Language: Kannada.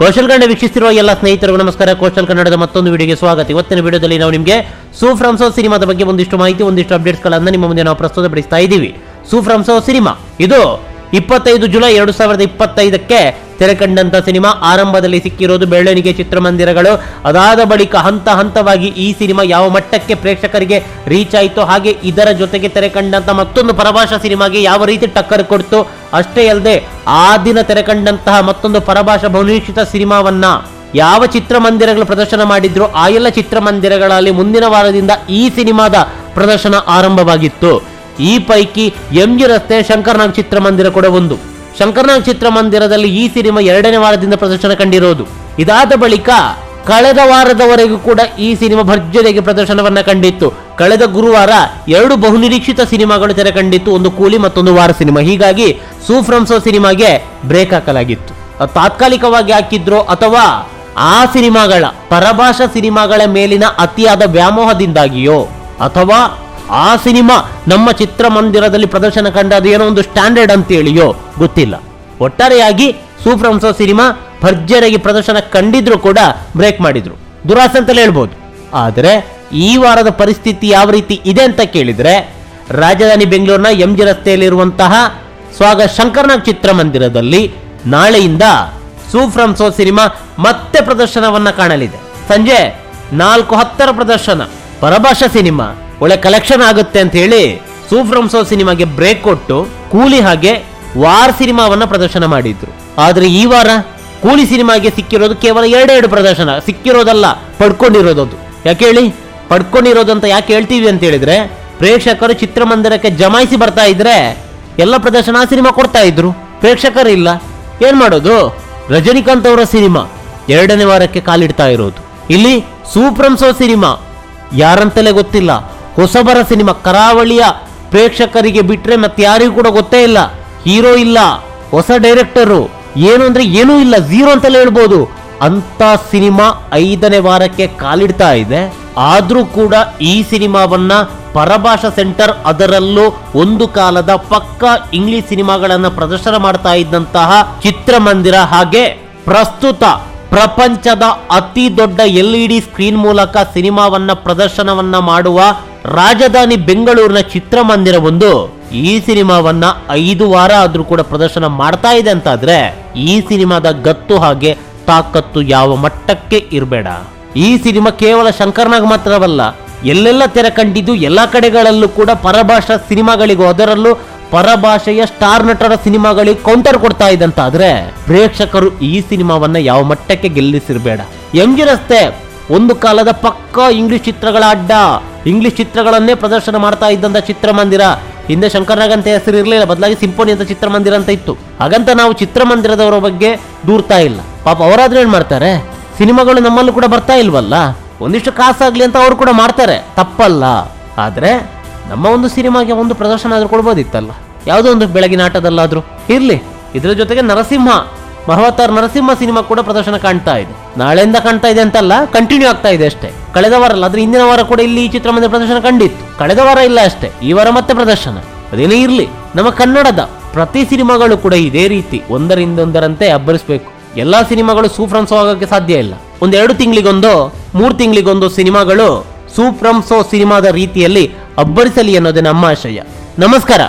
ಕೌಶಲ್ ಕನ್ನಡ ವೀಕ್ಷಿಸಿರುವ ಎಲ್ಲ ಸ್ನೇಹಿತರಿಗೂ ನಮಸ್ಕಾರ. ಕೌಶಲ್ ಕನ್ನಡದ ಮತ್ತೊಂದು ವಿಡಿಯೋಗೆ ಸ್ವಾಗತ. ಇವತ್ತಿನ ವಿಡಿಯೋದಲ್ಲಿ ನಾವು ನಿಮಗೆ ಸೂ ಫ್ರಮ್ ಸೋ ಸಿನಿಮಾದ ಬಗ್ಗೆ ಒಂದಿಷ್ಟು ಮಾಹಿತಿ, ಒಂದಿಷ್ಟು ಅಪ್ಡೇಟ್ಸ್ಗಳನ್ನು ನಿಮ್ಮ ಮುಂದೆ ನಾವು ಪ್ರಸ್ತುತಪಡಿಸ್ತಾ ಇದ್ದೀವಿ. ಸೂ ಫ್ರಮ್ ಸೋ ಸಿನಿಮಾ ಇದು 25 ಜುಲೈ 2025ಕ್ಕೆ ತೆರೆ ಕಂಡಂತ ಸಿನಿಮಾ. ಆರಂಭದಲ್ಲಿ ಸಿಕ್ಕಿರೋದು ಬೆಳ್ಳನಿಗೆ ಚಿತ್ರಮಂದಿರಗಳು. ಅದಾದ ಬಳಿಕ ಹಂತ ಹಂತವಾಗಿ ಈ ಸಿನಿಮಾ ಯಾವ ಮಟ್ಟಕ್ಕೆ ಪ್ರೇಕ್ಷಕರಿಗೆ ರೀಚ್ ಆಯಿತು, ಹಾಗೆ ಇದರ ಜೊತೆಗೆ ತೆರೆ ಕಂಡಂತ ಮತ್ತೊಂದು ಪರಭಾಷಾ ಸಿನಿಮಾಗೆ ಯಾವ ರೀತಿ ಟಕ್ಕರ್ ಕೊಡ್ತು, ಅಷ್ಟೇ ಅಲ್ಲದೆ ಆ ದಿನ ತೆರೆ ಕಂಡಂತಹ ಮತ್ತೊಂದು ಪರಭಾಷಾ ಬಹುನಿರೀಕ್ಷಿತ ಸಿನಿಮಾವನ್ನ ಯಾವ ಚಿತ್ರಮಂದಿರಗಳು ಪ್ರದರ್ಶನ ಮಾಡಿದ್ರು ಆ ಎಲ್ಲ ಚಿತ್ರಮಂದಿರಗಳಲ್ಲಿ ಮುಂದಿನ ವಾರದಿಂದ ಈ ಸಿನಿಮಾದ ಪ್ರದರ್ಶನ ಆರಂಭವಾಗಿತ್ತು. ಈ ಪೈಕಿ MG ರಸ್ತೆ ಶಂಕರ್ನಾಗ್ ಚಿತ್ರಮಂದಿರ ಕೂಡ ಒಂದು. ಶಂಕರ್ನಾಗ್ ಚಿತ್ರಮಂದಿರದಲ್ಲಿ ಈ ಸಿನಿಮಾ 2ನೇ ವಾರದಿಂದ ಪ್ರದರ್ಶನ ಕಂಡಿರೋದು. ಇದಾದ ಬಳಿಕ ಕಳೆದ ವಾರದವರೆಗೂ ಕೂಡ ಈ ಸಿನಿಮಾ ಭರ್ಜರಿಯಾಗಿ ಪ್ರದರ್ಶನವನ್ನ ಕಂಡಿತ್ತು. ಕಳೆದ ಗುರುವಾರ 2 ಬಹುನಿರೀಕ್ಷಿತ ಸಿನಿಮಾಗಳು ತೆರೆ ಕಂಡಿತ್ತು, ಒಂದು ಕೂಲಿ ಮತ್ತೊಂದು ವಾರ ಸಿನಿಮಾ. ಹೀಗಾಗಿ ಸೂ ಫ್ರಮ್ ಸೋ ಸಿನಿಮಾಗೆ ಬ್ರೇಕ್ ಹಾಕಲಾಗಿತ್ತು. ತಾತ್ಕಾಲಿಕವಾಗಿ ಹಾಕಿದ್ರು ಅಥವಾ ಆ ಸಿನಿಮಾಗಳ ಪರಭಾಷಾ ಸಿನಿಮಾಗಳ ಮೇಲಿನ ಅತಿಯಾದ ವ್ಯಾಮೋಹದಿಂದಾಗಿಯೋ ಅಥವಾ ಆ ಸಿನಿಮಾ ನಮ್ಮ ಚಿತ್ರಮಂದಿರದಲ್ಲಿ ಪ್ರದರ್ಶನ ಕಂಡಾದ ಏನೋ ಒಂದು ಸ್ಟ್ಯಾಂಡರ್ಡ್ ಅಂತ ಹೇಳಿಯೋ ಗೊತ್ತಿಲ್ಲ. ಒಟ್ಟಾರೆಯಾಗಿ ಸೂ ಫ್ರಮ್ ಸೋ ಸಿನಿಮಾ ಭರ್ಜರಿಯಾಗಿ ಪ್ರದರ್ಶನ ಕಂಡಿದ್ರು ಕೂಡ ಬ್ರೇಕ್ ಮಾಡಿದ್ರು, ದುರಾಸೆ ಅಂತಲೇ ಹೇಳ್ಬೋದು. ಆದರೆ ಈ ವಾರದ ಪರಿಸ್ಥಿತಿ ಯಾವ ರೀತಿ ಇದೆ ಅಂತ ಕೇಳಿದ್ರೆ, ರಾಜಧಾನಿ ಬೆಂಗಳೂರಿನ MG ರಸ್ತೆಯಲ್ಲಿರುವಂತಹ ಸ್ವಾಗ ಶಂಕರ್ನಾಗ್ ಚಿತ್ರಮಂದಿರದಲ್ಲಿ ನಾಳೆಯಿಂದ ಸೂ ಫ್ರಮ್ ಸೋ ಸಿನಿಮಾ ಮತ್ತೆ ಪ್ರದರ್ಶನವನ್ನ ಕಾಣಲಿದೆ. ಸಂಜೆ 4:10 ಪ್ರದರ್ಶನ. ಪರಭಾಷಾ ಸಿನಿಮಾ ಒಳ್ಳೆ ಕಲೆಕ್ಷನ್ ಆಗುತ್ತೆ ಅಂತ ಹೇಳಿ ಸೂ ಫ್ರಮ್ ಸೋ ಸಿನಿಮಾಗೆ ಬ್ರೇಕ್ ಕೊಟ್ಟು ಕೂಲಿ ಹಾಗೆ ವಾರ್ ಸಿನಿಮಾವನ್ನ ಪ್ರದರ್ಶನ ಮಾಡಿದ್ರು. ಆದ್ರೆ ಈ ವಾರ ಕೂಲಿ ಸಿನಿಮಾಗೆ ಸಿಕ್ಕಿರೋದು ಕೇವಲ 2 ಪ್ರದರ್ಶನ. ಸಿಕ್ಕಿರೋದಲ್ಲ, ಪಡ್ಕೊಂಡಿರೋದು. ಯಾಕೆ ಹೇಳಿ ಪಡ್ಕೊಂಡಿರೋದು ಅಂತ ಯಾಕೆ ಹೇಳ್ತೀವಿ ಅಂತ ಹೇಳಿದ್ರೆ, ಪ್ರೇಕ್ಷಕರು ಚಿತ್ರಮಂದಿರಕ್ಕೆ ಜಮಾಯಿಸಿ ಬರ್ತಾ ಇದ್ರೆ ಎಲ್ಲ ಪ್ರದರ್ಶನ ಆ ಸಿನಿಮಾ ಕೊಡ್ತಾ ಇದ್ರು, ಪ್ರೇಕ್ಷಕರು ಇಲ್ಲ. ಏನ್ ಮಾಡೋದು? ರಜನಿಕಾಂತ್ ಅವರ ಸಿನಿಮಾ 2ನೇ ವಾರಕ್ಕೆ ಕಾಲಿಡ್ತಾ ಇರೋದು. ಇಲ್ಲಿ ಸೂ ಫ್ರಮ್ ಸೋ ಸಿನಿಮಾ ಯಾರಂತಲೇ ಗೊತ್ತಿಲ್ಲ. ಹೊಸಬರ ಸಿನಿಮಾ, ಕರಾವಳಿಯ ಪ್ರೇಕ್ಷಕರಿಗೆ ಬಿಟ್ರೆ ಮತ್ತೆ ಯಾರಿಗೂ ಕೂಡ ಗೊತ್ತೇ ಇಲ್ಲ. ಹೀರೋ ಇಲ್ಲ, ಹೊಸ ಡೈರೆಕ್ಟರು, ಏನು ಅಂದ್ರೆ ಏನೂ ಇಲ್ಲ, ಝೀರೋ ಅಂತಲೇ ಹೇಳ್ಬೋದು. ಅಂತ ಸಿನಿಮಾ 5ನೇ ವಾರಕ್ಕೆ ಕಾಲಿಡ್ತಾ ಇದೆ. ಆದ್ರೂ ಕೂಡ ಈ ಸಿನಿಮಾವನ್ನ ಪರಭಾಷಾ ಸೆಂಟರ್, ಅದರಲ್ಲೂ ಒಂದು ಕಾಲದ ಪಕ್ಕಾ ಇಂಗ್ಲಿಷ್ ಸಿನಿಮಾಗಳನ್ನ ಪ್ರದರ್ಶನ ಮಾಡ್ತಾ ಇದ್ದಂತಹ ಚಿತ್ರಮಂದಿರ, ಹಾಗೆ ಪ್ರಸ್ತುತ ಪ್ರಪಂಚದ ಅತಿ ದೊಡ್ಡ LED ಸ್ಕ್ರೀನ್ ಮೂಲಕ ಸಿನಿಮಾವನ್ನ ಪ್ರದರ್ಶನವನ್ನ ಮಾಡುವ ರಾಜಧಾನಿ ಬೆಂಗಳೂರಿನ ಚಿತ್ರಮಂದಿರ ಒಂದು ಈ ಸಿನಿಮಾವನ್ನ 5 ವಾರ ಆದ್ರೂ ಕೂಡ ಪ್ರದರ್ಶನ ಮಾಡ್ತಾ ಇದೆ ಅಂತಾದ್ರೆ ಈ ಸಿನಿಮಾದ ಗತ್ತು ಹಾಗೆ ತಾಕತ್ತು ಯಾವ ಮಟ್ಟಕ್ಕೆ ಇರಬೇಡ. ಈ ಸಿನಿಮಾ ಕೇವಲ ಶಂಕರ್ನಾಗ್ ಮಾತ್ರವಲ್ಲ, ಎಲ್ಲೆಲ್ಲ ತೆರೆ ಕಂಡಿದ್ದು ಎಲ್ಲಾ ಕಡೆಗಳಲ್ಲೂ ಕೂಡ ಪರಭಾಷಾ ಸಿನಿಮಾಗಳಿಗೂ, ಅದರಲ್ಲೂ ಪರಭಾಷೆಯ ಸ್ಟಾರ್ ನಟರ ಸಿನಿಮಾಗಳಿಗೆ ಕೌಂಟರ್ ಕೊಡ್ತಾ ಇದ್ದಂತಾದ್ರೆ ಪ್ರೇಕ್ಷಕರು ಈ ಸಿನಿಮಾವನ್ನ ಯಾವ ಮಟ್ಟಕ್ಕೆ ಗೆಲ್ಲಿಸಿರಬೇಡ. MG ರಸ್ತೆ ಒಂದು ಕಾಲದ ಪಕ್ಕಾ ಇಂಗ್ಲಿಷ್ ಚಿತ್ರಗಳ ಅಡ್ಡ, ಇಂಗ್ಲಿಷ್ ಚಿತ್ರಗಳನ್ನೇ ಪ್ರದರ್ಶನ ಮಾಡ್ತಾ ಇದ್ದಂತ ಚಿತ್ರಮಂದಿರ. ಹಿಂದೆ ಶಂಕರ್ನಾಗ್ ಅಂತ ಹೆಸರು ಇರಲಿಲ್ಲ, ಬದಲಾಗಿ ಸಿಂಫೋನಿ ಅಂತ ಚಿತ್ರಮಂದಿರ ಅಂತ ಇತ್ತು. ಹಾಗಂತ ನಾವು ಚಿತ್ರಮಂದಿರದವರ ಬಗ್ಗೆ ದೂರ್ತಾ ಇಲ್ಲ. ಪಾಪ ಅವರಾದ್ರೂ ಏನ್ ಮಾಡ್ತಾರೆ, ಸಿನಿಮಾಗಳು ನಮ್ಮಲ್ಲೂ ಕೂಡ ಬರ್ತಾ ಇಲ್ವಲ್ಲ, ಒಂದಿಷ್ಟು ಕಾಸಾಗ್ಲಿ ಅಂತ ಅವರು ಕೂಡ ಮಾಡ್ತಾರೆ, ತಪ್ಪಲ್ಲ. ಆದ್ರೆ ನಮ್ಮ ಒಂದು ಸಿನಿಮಾಗೆ ಒಂದು ಪ್ರದರ್ಶನ ಆದ್ರೂ ಕೊಡ್ಬೋದಿತ್ತಲ್ಲ, ಯಾವುದೋ ಒಂದು ಬೆಳಗಿನ ಆಟದಲ್ಲಾದ್ರೂ ಇರ್ಲಿ. ಇದ್ರ ಜೊತೆಗೆ ನರಸಿಂಹ, ಮಹಾವತಾರ್ ನರಸಿಂಹ ಸಿನಿಮಾ ಕೂಡ ಪ್ರದರ್ಶನ ಕಾಣ್ತಾ ಇದೆ. ನಾಳೆಯಿಂದ ಕಾಣ್ತಾ ಇದೆ ಅಂತಲ್ಲ, ಕಂಟಿನ್ಯೂ ಆಗ್ತಾ ಇದೆ ಅಷ್ಟೇ. ಕಳೆದ ವಾರ ಅಲ್ಲ, ಅದ್ರ ಹಿಂದಿನ ವಾರ ಕೂಡ ಇಲ್ಲಿ ಈ ಚಿತ್ರಮಂದಿರ ಪ್ರದರ್ಶನ ಕಂಡಿತ್ತು. ಕಳೆದ ವಾರ ಇಲ್ಲ ಅಷ್ಟೇ, ಈ ವಾರ ಮತ್ತೆ ಪ್ರದರ್ಶನ. ಅದೇನೇ ಇರ್ಲಿ, ನಮ್ಮ ಕನ್ನಡದ ಪ್ರತಿ ಸಿನಿಮಾಗಳು ಕೂಡ ಇದೇ ರೀತಿ ಒಂದರಿಂದೊಂದರಂತೆ ಅಬ್ಬರಿಸಬೇಕು. ಎಲ್ಲಾ ಸಿನಿಮಾಗಳು ಸೂ ಫ್ರಮ್ ಸೋ ಆಗೋಕ್ಕೆ ಸಾಧ್ಯ ಇಲ್ಲ. 2 ತಿಂಗಳಿಗೊಂದೋ 3 ತಿಂಗಳಿಗೊಂದೋ ಸಿನಿಮಾಗಳು ಸೂ ಫ್ರಮ್ ಸೋ ಸಿನಿಮಾದ ರೀತಿಯಲ್ಲಿ ಅಬ್ಬರಿಸಲಿ ಅನ್ನೋದೇ ನಮ್ಮ ಆಶಯ. ನಮಸ್ಕಾರ.